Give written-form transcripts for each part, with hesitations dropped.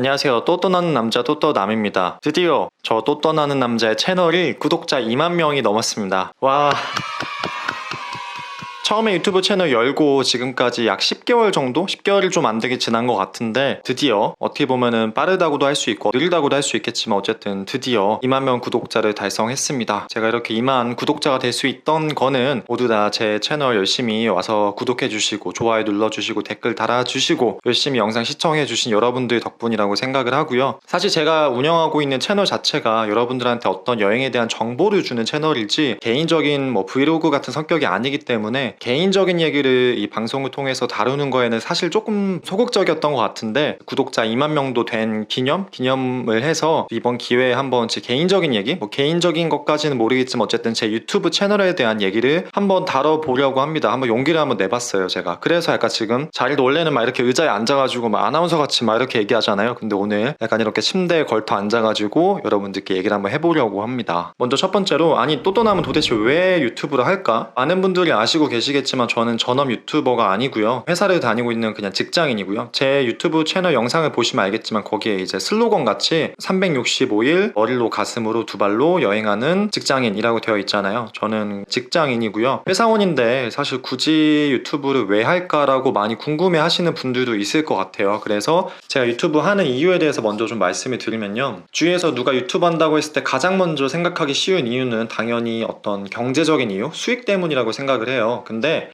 안녕하세요. 또 떠나는 남자 또떠남입니다. 드디어 저 또 떠나는 남자의 채널이 구독자 2만 명이 넘었습니다. 와. 처음에 유튜브 채널 열고 지금까지 약 10개월 정도? 10개월이 좀 안 되게 지난 것 같은데 드디어 어떻게 보면은 빠르다고도 할 수 있고 느리다고도 할 수 있겠지만 어쨌든 드디어 2만 명 구독자를 달성했습니다. 제가 이렇게 2만 구독자가 될 수 있던 거는 모두 다 제 채널 열심히 와서 구독해주시고 좋아요 눌러주시고 댓글 달아주시고 열심히 영상 시청해주신 여러분들 덕분이라고 생각을 하고요. 사실 제가 운영하고 있는 채널 자체가 여러분들한테 어떤 여행에 대한 정보를 주는 채널이지 개인적인 뭐 브이로그 같은 성격이 아니기 때문에 개인적인 얘기를 이 방송을 통해서 다루는 거에는 사실 조금 소극적이었던 것 같은데 구독자 2만 명도 된 기념을 해서 이번 기회에 한번 제 개인적인 얘기, 뭐 개인적인 것까지는 모르겠지만 어쨌든 제 유튜브 채널에 대한 얘기를 한번 다뤄보려고 합니다. 한번 용기를 한번 내봤어요, 제가. 그래서 약간 지금 자리도 원래는 막 이렇게 의자에 앉아가지고 막 아나운서 같이 막 이렇게 얘기하잖아요. 근데 오늘 약간 이렇게 침대에 걸터 앉아가지고 여러분들께 얘기를 한번 해보려고 합니다. 먼저 첫 번째로, 아니 또떠남은 도대체 왜 유튜브를 할까? 많은 분들이 아시고 계시겠지만 저는 전업 유튜버가 아니고요. 회사를 다니고 있는 그냥 직장인이고요. 제 유튜브 채널 영상을 보시면 알겠지만 거기에 이제 슬로건 같이 365일 머리로 가슴으로 두 발로 여행하는 직장인이라고 되어 있잖아요. 저는 직장인이고요. 회사원인데 사실 굳이 유튜브를 왜 할까라고 많이 궁금해 하시는 분들도 있을 것 같아요. 그래서 제가 유튜브 하는 이유에 대해서 먼저 좀 말씀을 드리면요. 주위에서 누가 유튜브 한다고 했을 때 가장 먼저 생각하기 쉬운 이유는 당연히 어떤 경제적인 이유, 수익 때문이라고 생각을 해요. 근데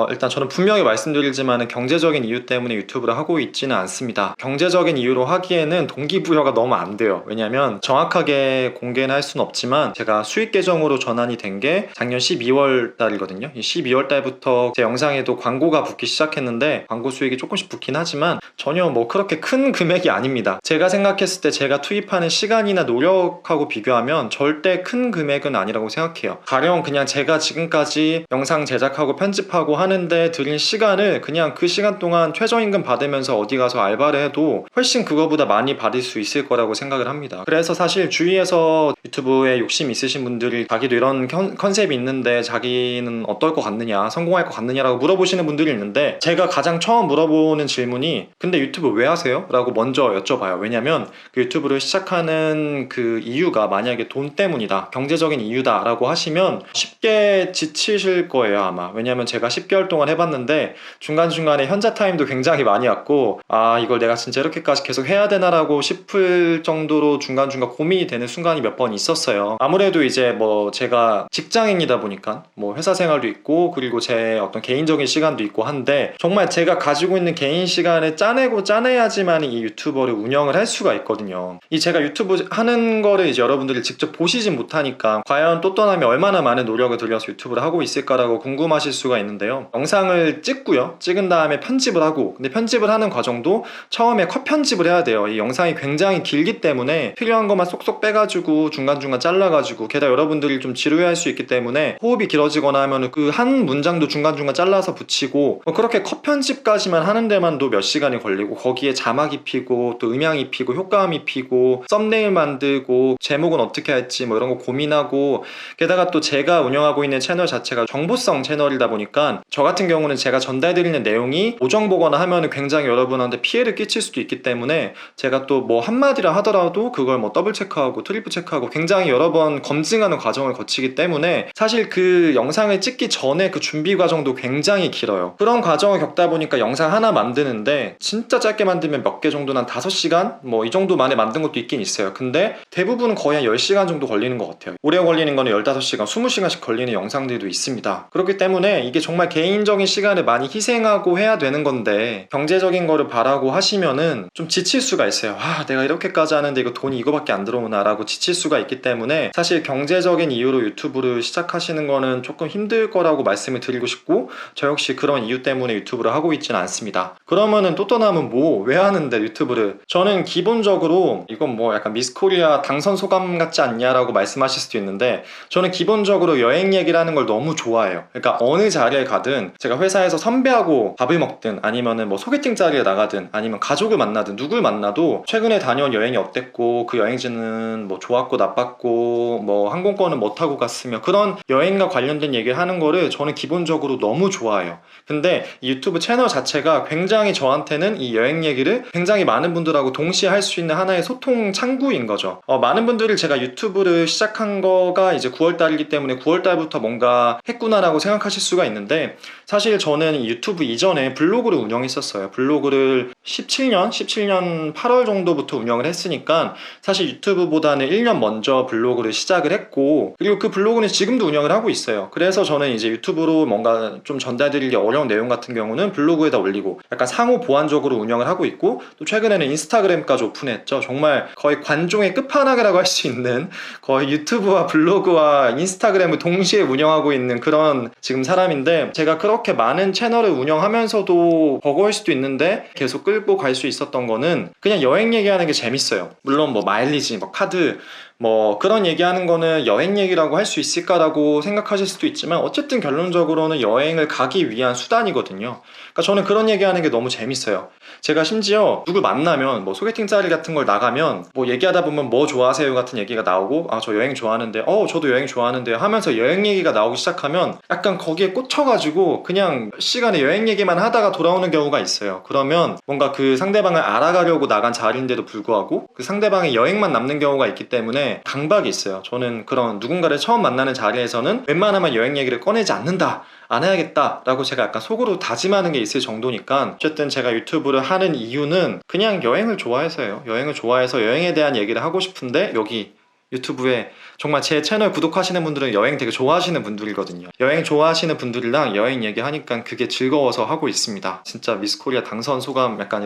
일단 저는 분명히 말씀드리지만 경제적인 이유 때문에 유튜브를 하고 있지는 않습니다. 경제적인 이유로 하기에는 동기부여가 너무 안 돼요. 왜냐면 정확하게 공개는 할 수는 없지만 제가 수익 계정으로 전환이 된 게 작년 12월 달이거든요. 이 12월 달부터 제 영상에도 광고가 붙기 시작했는데 광고 수익이 조금씩 붙긴 하지만 전혀 뭐 그렇게 큰 금액이 아닙니다. 제가 생각했을 때 제가 투입하는 시간이나 노력하고 비교하면 절대 큰 금액은 아니라고 생각해요. 가령 그냥 제가 지금까지 영상 제작하고 편집하고 하는데 들인 시간을 그냥 그 시간 동안 최저임금 받으면서 어디 가서 알바를 해도 훨씬 그거보다 많이 받을 수 있을 거라고 생각을 합니다. 그래서 사실 주위에서 유튜브에 욕심 있으신 분들이 자기도 이런 컨셉이 있는데 자기는 어떨 것 같느냐, 성공할 것 같느냐라고 물어보시는 분들이 있는데 제가 가장 처음 물어보는 질문이 근데 유튜브 왜 하세요? 라고 먼저 여쭤봐요. 왜냐면 그 유튜브를 시작하는 그 이유가 만약에 돈 때문이다, 경제적인 이유다 라고 하시면 쉽게 지치실 거예요 아마. 왜냐면 제가 10개월 동안 해봤는데 중간중간에 현자 타임도 굉장히 많이 왔고 아 이걸 내가 진짜 이렇게까지 계속 해야 되나라고 싶을 정도로 중간중간 고민이 되는 순간이 몇 번 있었어요. 아무래도 이제 뭐 제가 직장인이다 보니까 뭐 회사 생활도 있고 그리고 제 어떤 개인적인 시간도 있고 한데 정말 제가 가지고 있는 개인 시간을 짜내야지만 이 유튜버를 운영을 할 수가 있거든요. 이 제가 유튜브 하는 거를 이제 여러분들이 직접 보시진 못하니까 과연 또떠남이 얼마나 많은 노력을 들여서 유튜브를 하고 있을까라고 궁금하실 수가 있는데요. 영상을 찍고요. 찍은 다음에 편집을 하고, 근데 편집을 하는 과정도 처음에 컷 편집을 해야 돼요. 이 영상이 굉장히 길기 때문에 필요한 것만 쏙쏙 빼가지고 중간중간 잘라가지고, 게다가 여러분들이 좀 지루해할 수 있기 때문에 호흡이 길어지거나 하면 그 한 문장도 중간중간 잘라서 붙이고 그렇게 컷 편집까지만 하는 데만도 몇 시간이 걸리고 거기에 자막 입히고 또 음향 입히고 효과음 입히고 썸네일 만들고 제목은 어떻게 할지 뭐 이런 거 고민하고, 게다가 또 제가 운영하고 있는 채널 자체가 정보성 채널이다 보니까 저 같은 경우는 제가 전달드리는 내용이 오정보거나 하면 굉장히 여러분한테 피해를 끼칠 수도 있기 때문에 제가 또 뭐 한마디라 하더라도 그걸 뭐 더블 체크하고 트리플 체크하고 굉장히 여러 번 검증하는 과정을 거치기 때문에 사실 그 영상을 찍기 전에 그 준비 과정도 굉장히 길어요. 그런 과정을 겪다 보니까 영상 하나 만드는데 진짜 짧게 만들면 몇 개 정도는 한 5시간? 뭐 이 정도 만에 만든 것도 있긴 있어요. 근데 대부분은 거의 한 10시간 정도 걸리는 것 같아요. 오래 걸리는 거는 15시간, 20시간씩 걸리는 영상들도 있습니다. 그렇기 때문에 이게 정말 개인적인 시간을 많이 희생하고 해야 되는 건데 경제적인 거를 바라고 하시면은 좀 지칠 수가 있어요. 아 내가 이렇게까지 하는데 이거 돈이 이거밖에 안 들어오나 라고 지칠 수가 있기 때문에 사실 경제적인 이유로 유튜브를 시작하시는 거는 조금 힘들 거라고 말씀을 드리고 싶고 저 역시 그런 이유 때문에 유튜브를 하고 있지는 않습니다. 그러면은 또떠남은 뭐 왜 하는데 유튜브를? 저는 기본적으로 이건 뭐 약간 미스코리아 당선 소감 같지 않냐라고 말씀하실 수도 있는데 저는 기본적으로 여행 얘기를 하는 걸 너무 좋아해요. 그러니까 어느 자리에 가든 제가 회사에서 선배하고 밥을 먹든 아니면은 뭐 소개팅 자리에 나가든 아니면 가족을 만나든 누굴 만나도 최근에 다녀온 여행이 어땠고 그 여행지는 뭐 좋았고 나빴고 뭐 항공권은 뭐 타고 갔으며 그런 여행과 관련된 얘기를 하는 거를 저는 기본적으로 너무 좋아해요. 근데 이 유튜브 채널 자체가 굉장히 저한테는 이 여행 얘기를 굉장히 많은 분들하고 동시에 할 수 있는 하나의 소통 창구인 거죠. 많은 분들이 제가 유튜브를 시작한 거가 이제 9월달이기 때문에 9월달부터 뭔가 했구나라고 생각하실 수가 있는데 사실 저는 이 유튜브 이전에 블로그를 운영했었어요. 블로그를 17년 8월 정도부터 운영을 했으니까 사실 유튜브보다는 1년 먼저 블로그를 시작을 했고 그리고 그 블로그는 지금도 운영을 하고 있어요. 그래서 저는 이제 유튜브로 뭔가 좀 전달드리기 어려운 내용 같은 경우는 블로그에다 올리고 약간 상호 보완적으로 운영을 하고 있고 또 최근에는 인스타그램까지 오픈했죠. 정말 거의 관종의 끝판왕이라고 할 수 있는 거의 유튜브와 블로그와 인스타그램을 동시에 운영하고 있는 그런 지금 사람인데 제가 그렇게 많은 채널을 운영하면서도 버거울 수도 있는데 계속 끌고 갈 수 있었던 거는 그냥 여행 얘기하는 게 재밌어요. 물론 뭐 마일리지, 뭐 카드 뭐 그런 얘기하는 거는 여행 얘기라고 할 수 있을까라고 생각하실 수도 있지만 어쨌든 결론적으로는 여행을 가기 위한 수단이거든요. 그러니까 저는 그런 얘기하는 게 너무 재밌어요. 제가 심지어 누굴 만나면 뭐 소개팅 자리 같은 걸 나가면 뭐 얘기하다 보면 뭐 좋아하세요 같은 얘기가 나오고 아 저 여행 좋아하는데 저도 여행 좋아하는데 하면서 여행 얘기가 나오기 시작하면 약간 거기에 꽂혀가지고 그냥 시간에 여행 얘기만 하다가 돌아오는 경우가 있어요. 그러면 뭔가 그 상대방을 알아가려고 나간 자리인데도 불구하고 그 상대방의 여행만 남는 경우가 있기 때문에 강박이 있어요. 저는 그런 누군가를 처음 만나는 자리에서는 웬만하면 여행 얘기를 꺼내지 않는다, 안 해야겠다 라고 제가 약간 속으로 다짐하는 게 있을 정도니까 어쨌든 제가 유튜브를 하는 이유는 그냥 여행을 좋아해서예요. 여행을 좋아해서 여행에 대한 얘기를 하고 싶은데 여기 유튜브에 정말 제 채널 구독하시는 분들은 여행 되게 좋아하시는 분들이거든요. 여행 좋아하시는 분들이랑 여행 얘기하니까 그게 즐거워서 하고 있습니다. 진짜 미스코리아 당선 소감 약간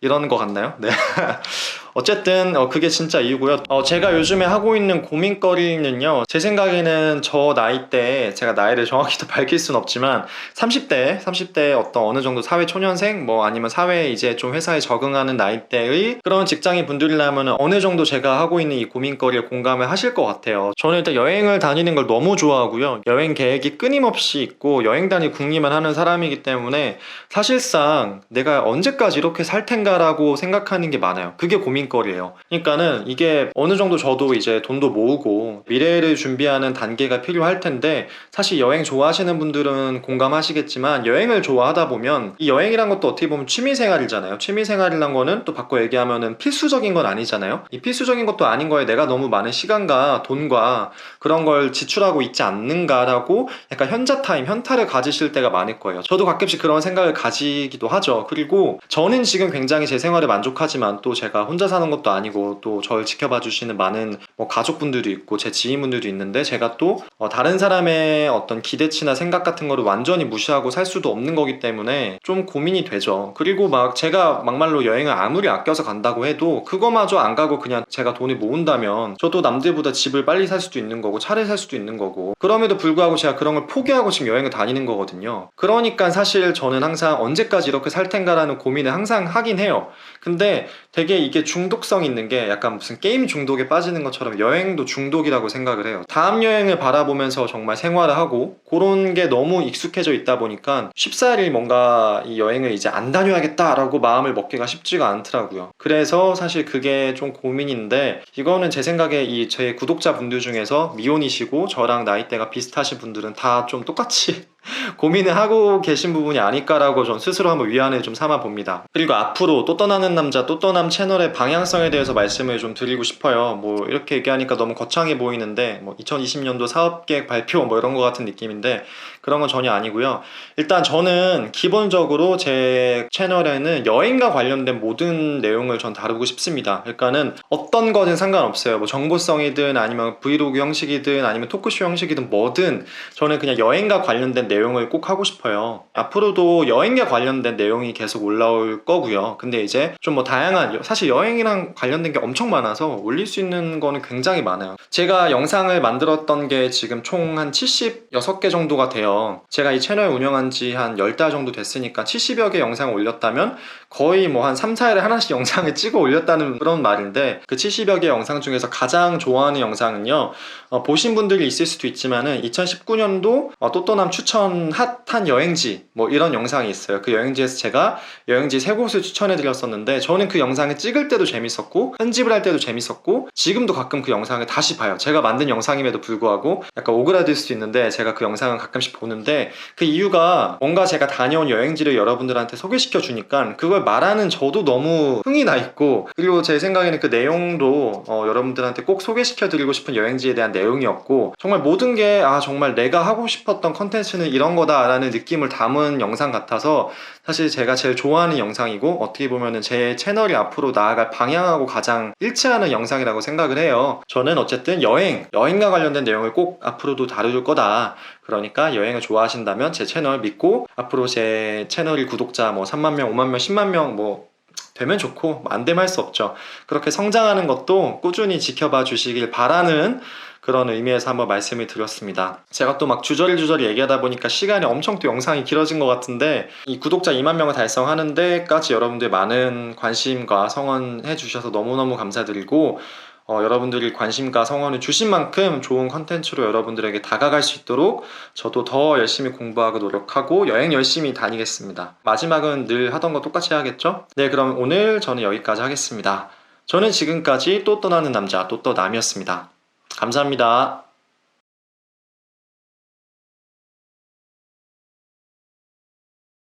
이런 거 같나요? 네. 어쨌든 그게 진짜 이유고요. 제가 요즘에 하고 있는 고민거리는요, 제 생각에는 저 나이대에 제가 나이를 정확히 또 밝힐 순 없지만 30대 어떤 어느 정도 사회 초년생 뭐 아니면 사회에 이제 좀 회사에 적응하는 나이대의 그런 직장인 분들이라면 어느 정도 제가 하고 있는 이 고민거리에 공감을 하실 것 같아요. 저는 일단 여행을 다니는 걸 너무 좋아하고요. 여행 계획이 끊임없이 있고 여행 다닐 궁리만 하는 사람이기 때문에 사실상 내가 언제까지 이렇게 살 텐가라고 생각하는 게 많아요. 그게 고민거리예요. 그러니까는 이게 어느 정도 저도 이제 돈도 모으고 미래를 준비하는 단계가 필요할 텐데 사실 여행 좋아하시는 분들은 공감하시겠지만 여행을 좋아하다 보면 이 여행이란 것도 어떻게 보면 취미생활이잖아요. 취미생활이란 거는 또 바꿔 얘기하면은 필수적인 건 아니잖아요. 이 필수적인 것도 아닌 거에 내가 너무 많은 시간과 돈과 그런 걸 지출하고 있지 않는가라고 약간 현타를 가지실 때가 많을 거예요. 저도 가끔씩 그런 생각을 가지기도 하죠. 그리고 저는 지금 굉장히 제 생활에 만족하지만 또 제가 혼자 사는 것도 아니고 또 저를 지켜봐 주시는 많은 뭐 가족분들도 있고 제 지인분들도 있는데 제가 또 다른 사람의 어떤 기대치나 생각 같은 거를 완전히 무시하고 살 수도 없는 거기 때문에 좀 고민이 되죠. 그리고 막 제가 막말로 여행을 아무리 아껴서 간다고 해도 그거마저 안 가고 그냥 제가 돈을 모은다면 저도 남들보다 집을 빨리 살 수도 있는 거고 차를 살 수도 있는 거고 그럼에도 불구하고 제가 그런 걸 포기하고 지금 여행을 다니는 거거든요. 그러니까 사실 저는 항상 언제까지 이렇게 살 텐가라는 고민을 항상 하긴 해요. 근데 되게 이게 중독성 있는 게 약간 무슨 게임 중독에 빠지는 것처럼 여행도 중독이라고 생각을 해요. 다음 여행을 바라보면서 정말 생활을 하고 그런 게 너무 익숙해져 있다 보니까 쉽사리 뭔가 이 여행을 이제 안 다녀야겠다라고 마음을 먹기가 쉽지가 않더라고요. 그래서 사실 그게 좀 고민인데 이거는 제 생각에 이 제 구독자분들 중에서 미혼이시고 저랑 나이대가 비슷하신 분들은 다 좀 똑같이 고민을 하고 계신 부분이 아닐까라고 전 스스로 한번 위안을 좀 삼아 봅니다. 그리고 앞으로 또 떠나는 남자 또 떠남 채널의 방향성에 대해서 말씀을 좀 드리고 싶어요. 뭐 이렇게 얘기하니까 너무 거창해 보이는데 뭐 2020년도 사업계획 발표 뭐 이런 거 같은 느낌인데 그런 건 전혀 아니고요. 일단 저는 기본적으로 제 채널에는 여행과 관련된 모든 내용을 전 다루고 싶습니다. 그러니까는 어떤 거든 상관없어요. 뭐 정보성이든 아니면 브이로그 형식이든 아니면 토크쇼 형식이든 뭐든 저는 그냥 여행과 관련된 내용을 꼭 하고 싶어요. 앞으로도 여행과 관련된 내용이 계속 올라올 거고요. 근데 이제 좀 뭐 다양한 사실 여행이랑 관련된 게 엄청 많아서 올릴 수 있는 거는 굉장히 많아요. 제가 영상을 만들었던 게 지금 총 한 76개 정도가 돼요. 제가 이 채널 운영한 지 한 10달 정도 됐으니까 70여 개 영상을 올렸다면 거의 뭐 한 3, 4일에 하나씩 영상을 찍어 올렸다는 그런 말인데, 그 70여 개 영상 중에서 가장 좋아하는 영상은요, 보신 분들이 있을 수도 있지만은 2019년도 또또남 추천 핫한 여행지 뭐 이런 영상이 있어요. 그 여행지에서 제가 여행지 3곳을 추천해 드렸었는데, 저는 그 영상을 찍을 때도 재밌었고 편집을 할 때도 재밌었고 지금도 가끔 그 영상을 다시 봐요. 제가 만든 영상임에도 불구하고 약간 오그라들 수도 있는데 제가 그 영상을 가끔씩 보는데, 그 이유가 뭔가 제가 다녀온 여행지를 여러분들한테 소개시켜 주니까 그걸 말하는 저도 너무 흥이 나 있고, 그리고 제 생각에는 그 내용도 여러분들한테 꼭 소개시켜 드리고 싶은 여행지에 대한 내용이었고, 정말 모든 게 정말 내가 하고 싶었던 컨텐츠는 이런 거다 라는 느낌을 담은 영상 같아서 사실 제가 제일 좋아하는 영상이고, 어떻게 보면은 제 채널이 앞으로 나아갈 방향하고 가장 일치하는 영상이라고 생각을 해요. 저는 어쨌든 여행과 관련된 내용을 꼭 앞으로도 다룰 거다. 그러니까 여행을 좋아하신다면 제 채널 믿고 앞으로 제 채널이 구독자 뭐 3만 명, 5만 명, 10만 명 뭐 되면 좋고, 안 되면 할 수 없죠. 그렇게 성장하는 것도 꾸준히 지켜봐 주시길 바라는 그런 의미에서 한번 말씀을 드렸습니다. 제가 또 막 주저리 얘기하다 보니까 시간이 엄청 또 영상이 길어진 것 같은데, 이 구독자 2만 명을 달성하는 데까지 여러분들 많은 관심과 성원해 주셔서 너무너무 감사드리고, 여러분들이 관심과 성원을 주신 만큼 좋은 컨텐츠로 여러분들에게 다가갈 수 있도록 저도 더 열심히 공부하고 노력하고 여행 열심히 다니겠습니다. 마지막은 늘 하던 거 똑같이 해야겠죠? 네, 그럼 오늘 저는 여기까지 하겠습니다. 저는 지금까지 또 떠나는 남자 또떠남이었습니다. 감사합니다.